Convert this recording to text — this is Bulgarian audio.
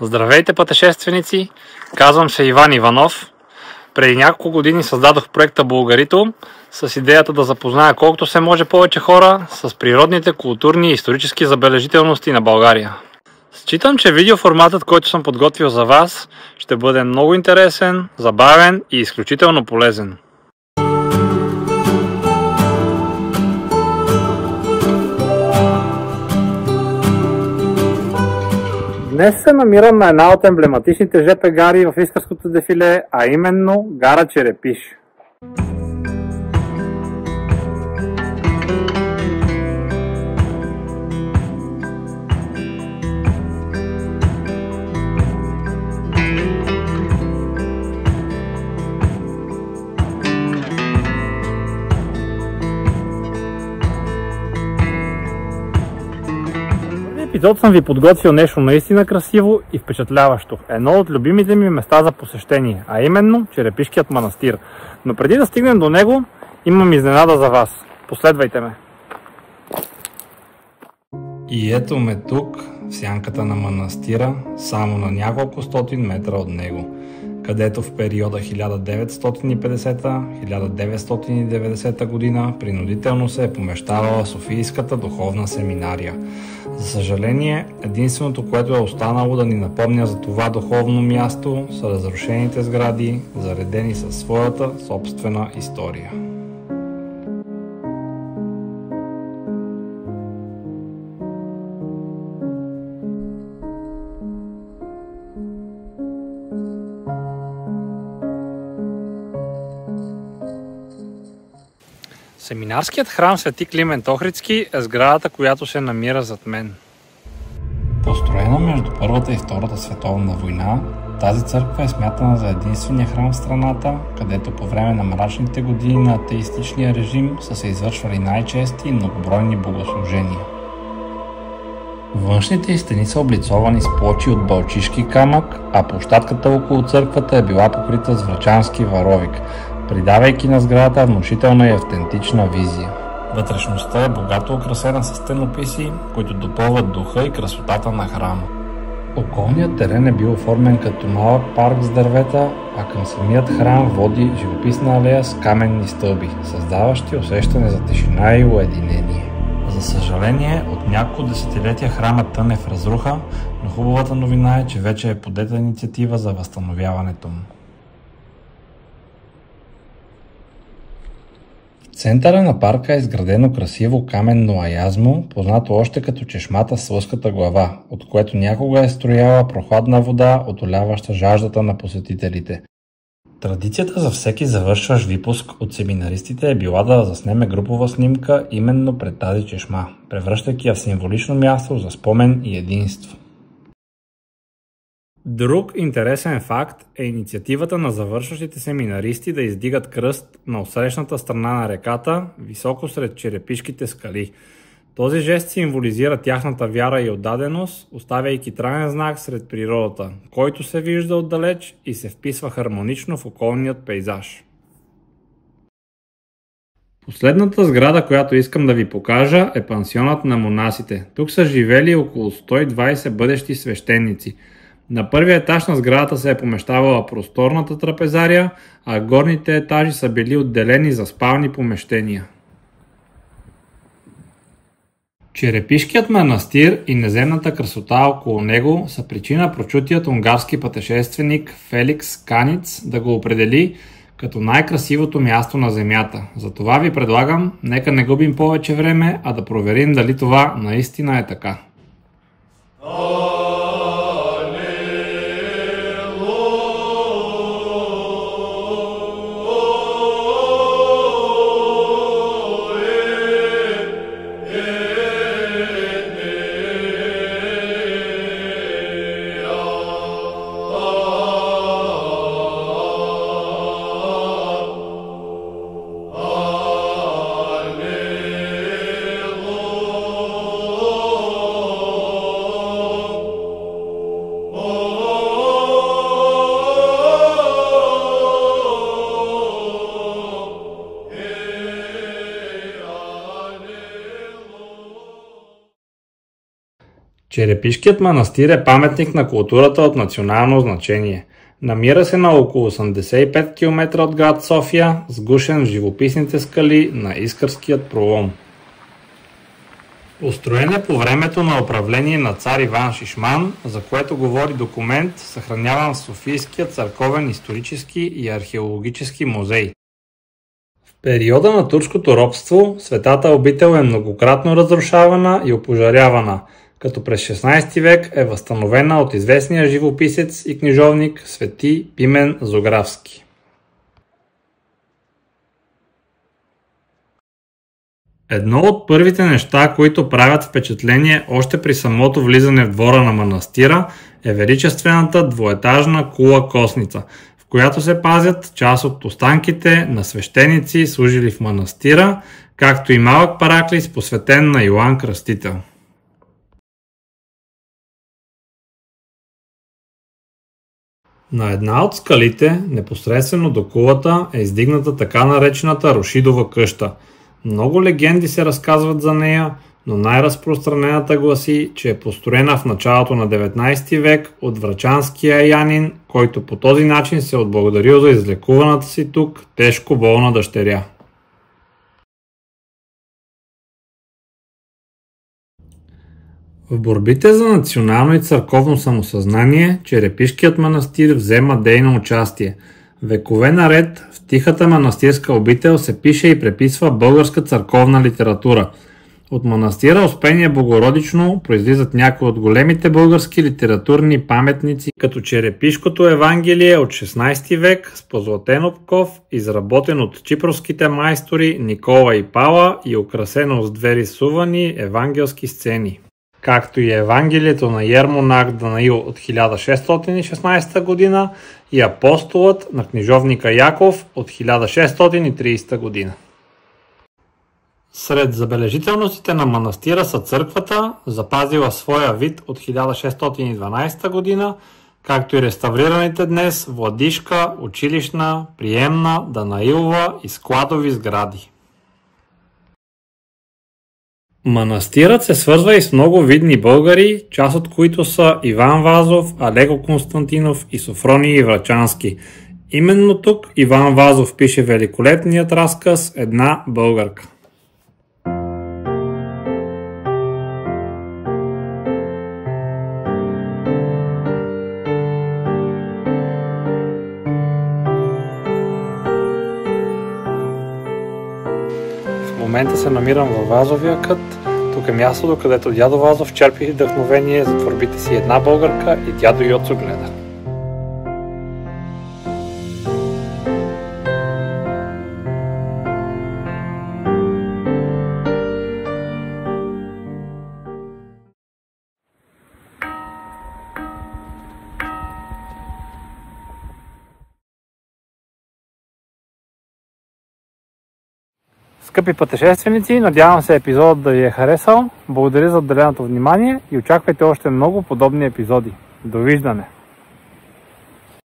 Здравейте, пътешественици! Казвам се Иван Иванов. Преди няколко години създадох проекта Булгарито с идеята да запозная колкото се може повече хора с природните, културни и исторически забележителности на България. Считам, че видеоформатът, който съм подготвил за вас, ще бъде много интересен, забавен и изключително полезен. Днес се намирам на една от емблематичните ЖП гари в Искърското дефиле, а именно гара Черепиш. Епизод съм ви подготвил нещо наистина красиво и впечатляващо. Едно от любимите ми места за посещение, а именно Черепишкият манастир. Но преди да стигнем до него, имам изненада за вас. Последвайте ме! И ето ме тук, в сянката на манастира, само на няколко стотин метра от него, където в периода 1950-1990 година принудително се е помещавала Софийската духовна семинария. За съжаление, единственото, което е останало да ни напомня за това духовно място, са разрушените сгради, заредени със своята собствена история. Семинарският храм Свети Климент Охридски е сградата, която се намира зад мен. Построена между Първата и Втората световна война, тази църква е смятана за единствения храм в страната, където по време на мрачните години на атеистичния режим са се извършвали най-чести и многобройни богослужения. Външните й стени са облицовани с плочи от балчишки камък, а площадката около църквата е била покрита с врачански варовик, придавайки на сградата внушителна и автентична визия. Вътрешността е богато украсена с стенописи, които допълват духа и красотата на храма. Околният терен е бил оформен като малък парк с дървета, а към самият храм води живописна алея с каменни стълби, създаващи усещане за тишина и уединение. За съжаление, от няколко десетилетия храмът тъне в разруха, но хубавата новина е, че вече е подета инициатива за възстановяването му. В центъра на парка е изградено красиво каменно аязмо, познато още като чешмата с лъската глава, от което някога е строяла прохладна вода, отоляваща жаждата на посетителите. Традицията за всеки завършващ випуск от семинаристите е била да заснеме групова снимка именно пред тази чешма, превръщайки я в символично място за спомен и единство. Друг интересен факт е инициативата на завършващите семинаристи да издигат кръст на отсрещната страна на реката, високо сред черепишките скали. Този жест символизира тяхната вяра и отдаденост, оставяйки траен знак сред природата, който се вижда отдалеч и се вписва хармонично в околният пейзаж. Последната сграда, която искам да ви покажа, е пансионът на монасите. Тук са живели около 120 бъдещи свещеници. На първия етаж на сградата се е помещавала просторната трапезария, а горните етажи са били отделени за спални помещения. Черепишкият манастир и неземната красота около него са причина прочутият унгарски пътешественик Феликс Каниц да го определи като най-красивото място на земята. Затова ви предлагам, нека не губим повече време, а да проверим дали това наистина е така. Черепишкият манастир е паметник на културата от национално значение. Намира се на около 85 км от град София, сгушен в живописните скали на Искърският пролом. Построен е по времето на управление на цар Иван Шишман, за което говори документ, съхраняван в Софийския църковен исторически и археологически музей. В периода на турското робство светата обител е многократно разрушавана и опожарявана, като през 16 век е възстановена от известния живописец и книжовник свети Пимен Зографски. Едно от първите неща, които правят впечатление още при самото влизане в двора на манастира, е величествената двоетажна кула косница, в която се пазят част от останките на свещеници, служили в манастира, както и малък параклис, посветен на Йоан Кръстител. На една от скалите, непосредствено до кулата, е издигната така наречената Рушидова къща. Много легенди се разказват за нея, но най-разпространената гласи, че е построена в началото на 19 век от врачанския янин, който по този начин се отблагодарил за излекуваната си тук тежко болна дъщеря. В борбите за национално и църковно самосъзнание Черепишкият манастир взема дейно участие. Векове наред в тихата манастирска обител се пише и преписва българска църковна литература. От манастира Успение Богородично произлизат някои от големите български литературни паметници, като Черепишкото Евангелие от 16 век с позлатен обков, изработен от чипровските майстори Никола и Пала и украсено с две рисувани евангелски сцени, както и Евангелието на Ермонах Данаил от 1616 година и Апостолът на книжовника Яков от 1630 година. Сред забележителностите на манастира са църквата, запазила своя вид от 1612 година, както и реставрираните днес владишка, училищна, приемна, Данаилова и складови сгради. Манастирът се свързва и с много видни българи, част от които са Иван Вазов, Алеко Константинов и Софроний Врачански. Именно тук Иван Вазов пише великолепният разказ "Една българка". В момента се намирам във Вазовия кът. Тук е мястото, където дядо Вазов черпи вдъхновение за творбите си "Една българка" и "Дядо Йоцо гледа". Скъпи пътешественици, надявам се епизодът да ви е харесал. Благодаря за отделеното внимание и очаквайте още много подобни епизоди. Довиждане!